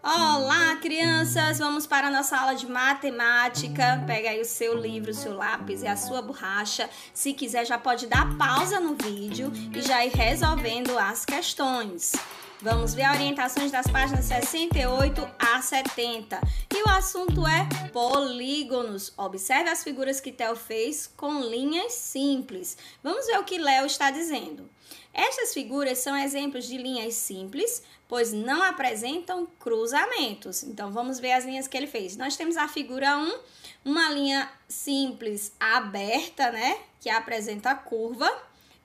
Olá, crianças! Vamos para a nossa aula de matemática. Pega aí o seu livro, o seu lápis e a sua borracha. Se quiser, já pode dar pausa no vídeo e já ir resolvendo as questões. Vamos ver orientações das páginas 68 a 70. E o assunto é polígonos. Observe as figuras que Theo fez com linhas simples. Vamos ver o que Léo está dizendo. Estas figuras são exemplos de linhas simples, pois não apresentam cruzamentos. Então, vamos ver as linhas que ele fez. Nós temos a figura 1, uma linha simples aberta, né? Que apresenta a curva.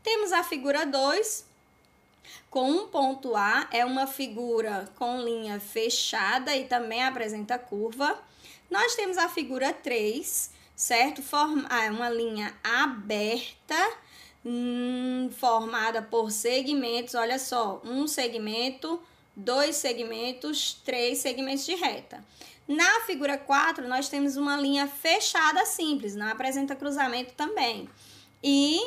Temos a figura 2, com um ponto A, é uma figura com linha fechada e também apresenta curva. Nós temos a figura 3, certo? É uma linha aberta, formada por segmentos, olha só, um segmento, 2 segmentos, 3 segmentos de reta. Na figura 4, nós temos uma linha fechada simples, não apresenta cruzamento também. E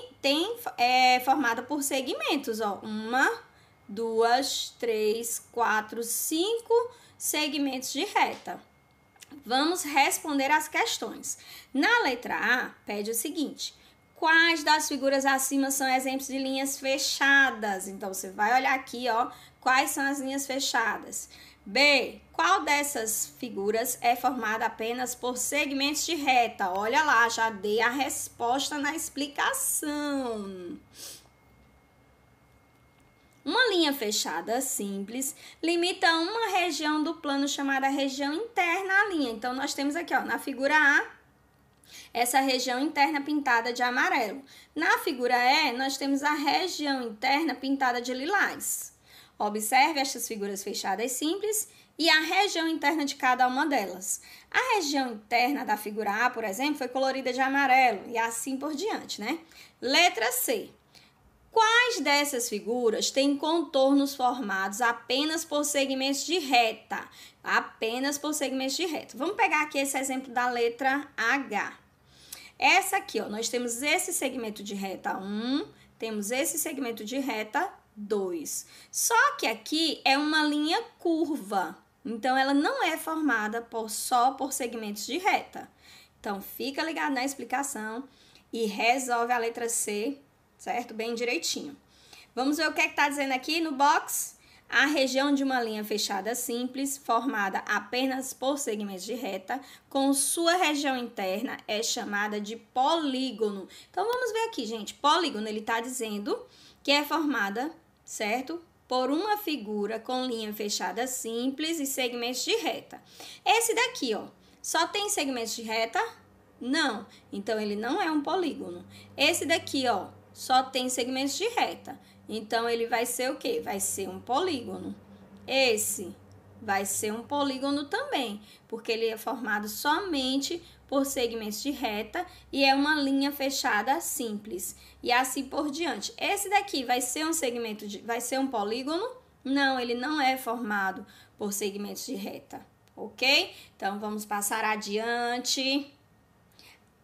formada por segmentos, ó, 1, 2, 3, 4, 5 segmentos de reta. Vamos responder as questões. Na letra A, pede o seguinte: quais das figuras acima são exemplos de linhas fechadas? Então, você vai olhar aqui, ó, quais são as linhas fechadas. B, qual dessas figuras é formada apenas por segmentos de reta? Olha lá, já dei a resposta na explicação. Uma linha fechada simples limita uma região do plano chamada região interna à linha. Então, nós temos aqui, ó, na figura A, essa região interna pintada de amarelo. Na figura E, nós temos a região interna pintada de lilás. Observe estas figuras fechadas simples e a região interna de cada uma delas. A região interna da figura A, por exemplo, foi colorida de amarelo e assim por diante, né? Letra C. Quais dessas figuras têm contornos formados apenas por segmentos de reta? Apenas por segmentos de reta. Vamos pegar aqui esse exemplo da letra H. Essa aqui, ó, nós temos esse segmento de reta 1, temos esse segmento de reta 2. Só que aqui é uma linha curva, então ela não é formada só por segmentos de reta. Então, fica ligado na explicação e resolve a letra C, certo? Bem direitinho. Vamos ver o que está dizendo aqui no box. A região de uma linha fechada simples, formada apenas por segmentos de reta, com sua região interna, é chamada de polígono. Então, vamos ver aqui, gente. Polígono, ele está dizendo que é formada, certo? Por uma figura com linha fechada simples e segmentos de reta. Esse daqui, ó, só tem segmentos de reta? Não. Então, ele não é um polígono. Esse daqui, ó, só tem segmentos de reta. Então, ele vai ser o quê? Vai ser um polígono. Esse vai ser um polígono também, porque ele é formado somente por segmentos de reta e é uma linha fechada simples. E assim por diante. Esse daqui vai ser vai ser um polígono? Não, ele não é formado por segmentos de reta, ok? Então, vamos passar adiante.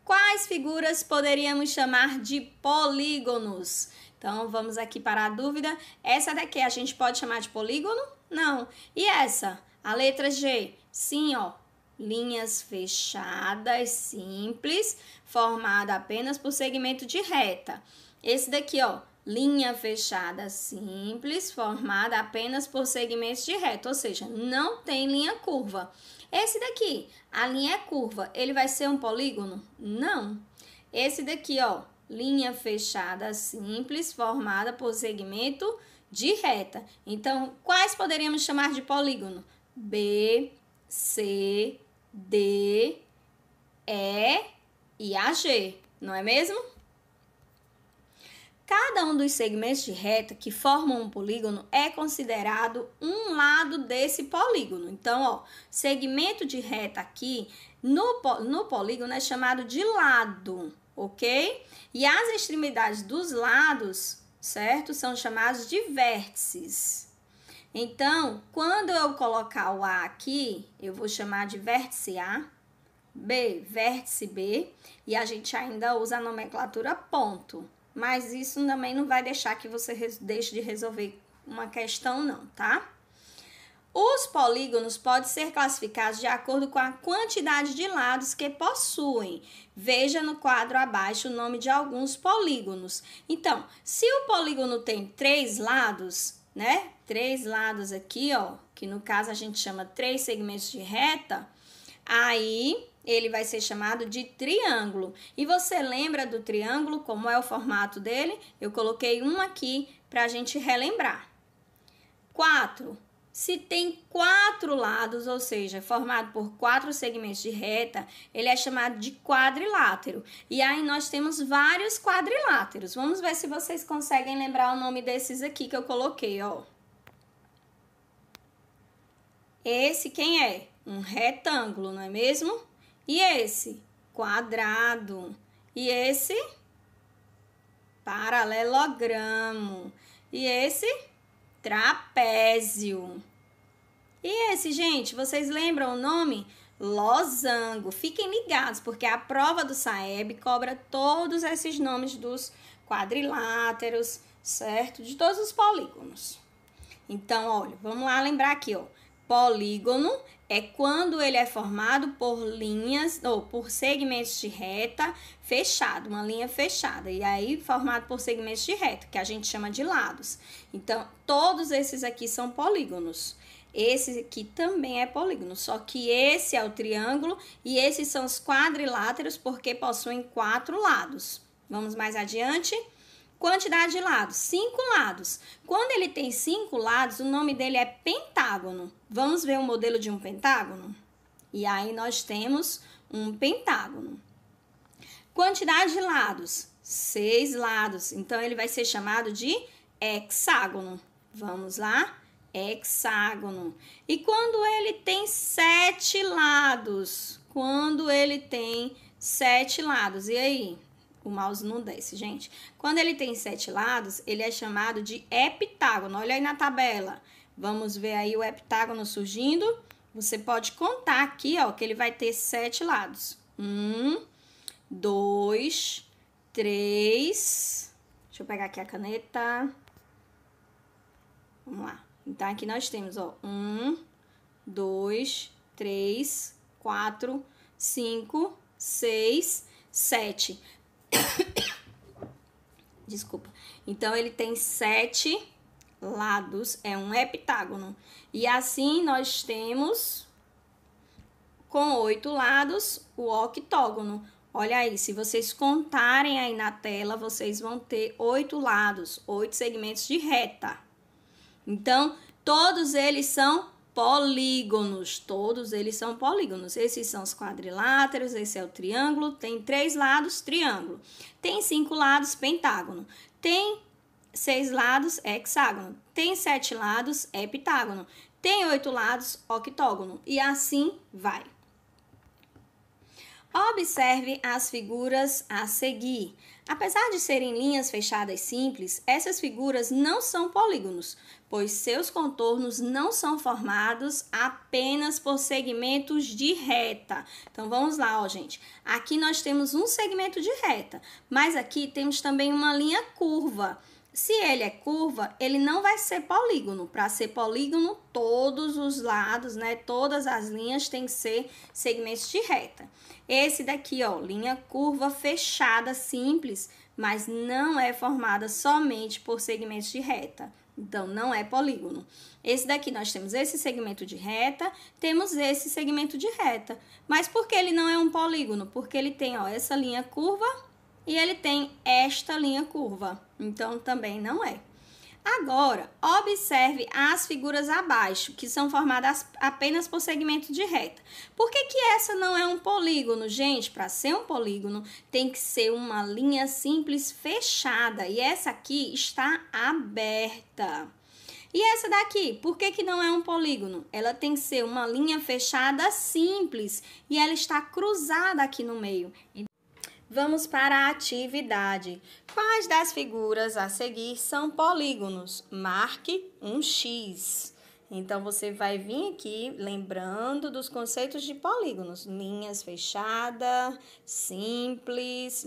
Quais figuras poderíamos chamar de polígonos? Então, vamos aqui para a dúvida. Essa daqui a gente pode chamar de polígono? Não. E essa? A letra G? Sim, ó. Linhas fechadas, simples, formada apenas por segmento de reta. Esse daqui, ó. Linha fechada simples, formada apenas por segmentos de reta, ou seja, não tem linha curva. Esse daqui, a linha é curva, ele vai ser um polígono? Não. Esse daqui, ó, linha fechada simples, formada por segmento de reta. Então, quais poderíamos chamar de polígono? B, C, D, E e a G, não é mesmo? Cada um dos segmentos de reta que formam um polígono é considerado um lado desse polígono. Então, ó, segmento de reta aqui no polígono é chamado de lado, ok? E as extremidades dos lados, certo? São chamados de vértices. Então, quando eu colocar o A aqui, eu vou chamar de vértice A, B, vértice B, e a gente ainda usa a nomenclatura ponto. Mas isso também não vai deixar que você deixe de resolver uma questão, não, tá? Os polígonos podem ser classificados de acordo com a quantidade de lados que possuem. Veja no quadro abaixo o nome de alguns polígonos. Então, se o polígono tem 3 lados, né? 3 lados aqui, ó, que no caso a gente chama 3 segmentos de reta, aí ele vai ser chamado de triângulo. E você lembra do triângulo, como é o formato dele? Eu coloquei um aqui para a gente relembrar. 4. Se tem 4 lados, ou seja, formado por 4 segmentos de reta, ele é chamado de quadrilátero. E aí nós temos vários quadriláteros. Vamos ver se vocês conseguem lembrar o nome desses aqui que eu coloquei, ó. Esse quem é? Um retângulo, não é mesmo? E esse? Quadrado. E esse? Paralelogramo. E esse? Trapézio. E esse, gente, vocês lembram o nome? Losango. Fiquem ligados, porque a prova do SAEB cobra todos esses nomes dos quadriláteros, certo? De todos os polígonos. Então, olha, vamos lá lembrar aqui, ó. Polígono é quando ele é formado por linhas ou por segmentos de reta fechado, uma linha fechada. E aí, formado por segmentos de reta, que a gente chama de lados. Então, todos esses aqui são polígonos. Esse aqui também é polígono, só que esse é o triângulo e esses são os quadriláteros porque possuem 4 lados. Vamos mais adiante. Quantidade de lados, 5 lados. Quando ele tem 5 lados, o nome dele é pentágono. Vamos ver o modelo de um pentágono? E aí nós temos um pentágono. Quantidade de lados, 6 lados. Então, ele vai ser chamado de hexágono. Vamos lá? Hexágono. E quando ele tem 7 lados? Quando ele tem 7 lados, e aí? O mouse não desce, gente. Quando ele tem 7 lados, ele é chamado de heptágono. Olha aí na tabela. Vamos ver aí o heptágono surgindo. Você pode contar aqui, ó, que ele vai ter 7 lados. 1, 2, 3. Deixa eu pegar aqui a caneta. Vamos lá. Então, aqui nós temos, ó, 1, 2, 3, 4, 5, 6, 7. Desculpa. Então, ele tem 7 lados, é um heptágono. E assim nós temos, com 8 lados, o octógono. Olha aí, se vocês contarem aí na tela, vocês vão ter 8 lados, 8 segmentos de reta. Então, todos eles são polígonos, todos eles são polígonos. Esses são os quadriláteros, esse é o triângulo, tem 3 lados, triângulo. Tem 5 lados, pentágono. Tem 6 lados, hexágono. Tem 7 lados, heptágono. Tem 8 lados, octógono. E assim vai. Observe as figuras a seguir. Apesar de serem linhas fechadas simples, essas figuras não são polígonos, pois seus contornos não são formados apenas por segmentos de reta. Então, vamos lá, ó, gente. Aqui nós temos um segmento de reta, mas aqui temos também uma linha curva. Se ele é curva, ele não vai ser polígono. Para ser polígono, todos os lados, né, todas as linhas têm que ser segmentos de reta. Esse daqui, ó, linha curva fechada simples, mas não é formada somente por segmentos de reta. Então, não é polígono. Esse daqui nós temos esse segmento de reta, temos esse segmento de reta. Mas por que ele não é um polígono? Porque ele tem, ó, essa linha curva e ele tem esta linha curva. Então, também não é. Agora, observe as figuras abaixo, que são formadas apenas por segmento de reta. Por que que essa não é um polígono? Gente, para ser um polígono, tem que ser uma linha simples fechada. E essa aqui está aberta. E essa daqui, por que que não é um polígono? Ela tem que ser uma linha fechada simples e ela está cruzada aqui no meio. Vamos para a atividade. Quais das figuras a seguir são polígonos? Marque um X. Então, você vai vir aqui lembrando dos conceitos de polígonos. Linhas fechadas simples,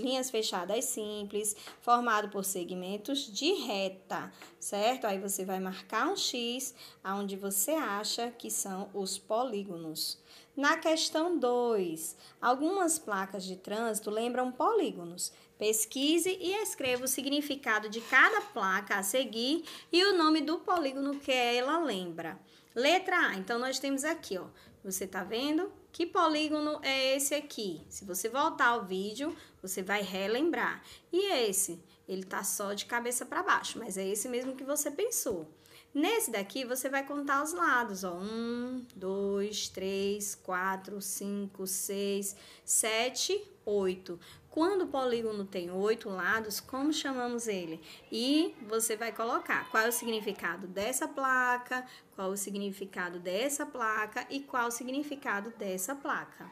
formado por segmentos de reta, certo? Aí você vai marcar um X, aonde você acha que são os polígonos. Na questão 2, algumas placas de trânsito lembram polígonos. Pesquise e escreva o significado de cada placa a seguir e o nome do polígono que ela lembra. Letra A, então nós temos aqui, ó. Você tá vendo? Que polígono é esse aqui? Se você voltar ao vídeo, você vai relembrar. E esse? Ele tá só de cabeça para baixo, mas é esse mesmo que você pensou. Nesse daqui, você vai contar os lados, ó. 1, 2, 3, 4, 5, 6, 7, 8. Quando o polígono tem 8 lados, como chamamos ele? E você vai colocar qual é o significado dessa placa, qual é o significado dessa placa e qual é o significado dessa placa.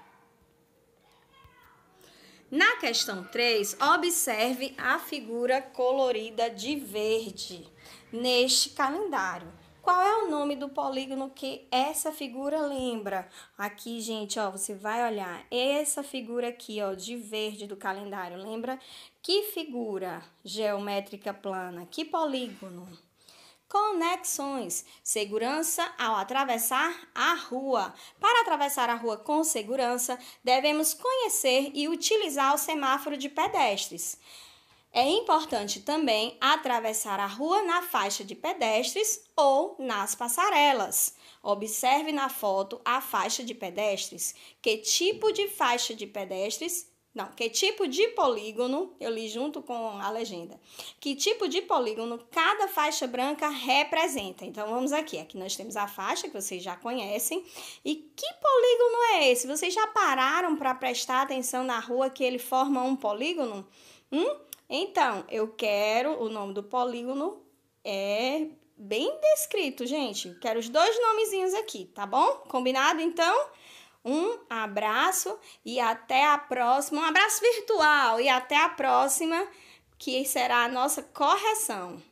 Na questão 3, observe a figura colorida de verde neste calendário. Qual é o nome do polígono que essa figura lembra? Aqui, gente, ó, você vai olhar essa figura aqui, ó, de verde do calendário. Lembra que figura geométrica plana? Que polígono? Conexões. Segurança ao atravessar a rua. Para atravessar a rua com segurança, devemos conhecer e utilizar o semáforo de pedestres. É importante também atravessar a rua na faixa de pedestres ou nas passarelas. Observe na foto a faixa de pedestres. Que tipo de faixa de pedestres? Não, que tipo de polígono, eu li junto com a legenda, que tipo de polígono cada faixa branca representa. Então, vamos aqui. Aqui nós temos a faixa, que vocês já conhecem. E que polígono é esse? Vocês já pararam para prestar atenção na rua que ele forma um polígono? Então, eu quero o nome do polígono, é bem descrito, gente. Quero os 2 nomezinhos aqui, tá bom? Combinado, então? Um abraço e até a próxima. Um abraço virtual e até a próxima, que será a nossa correção.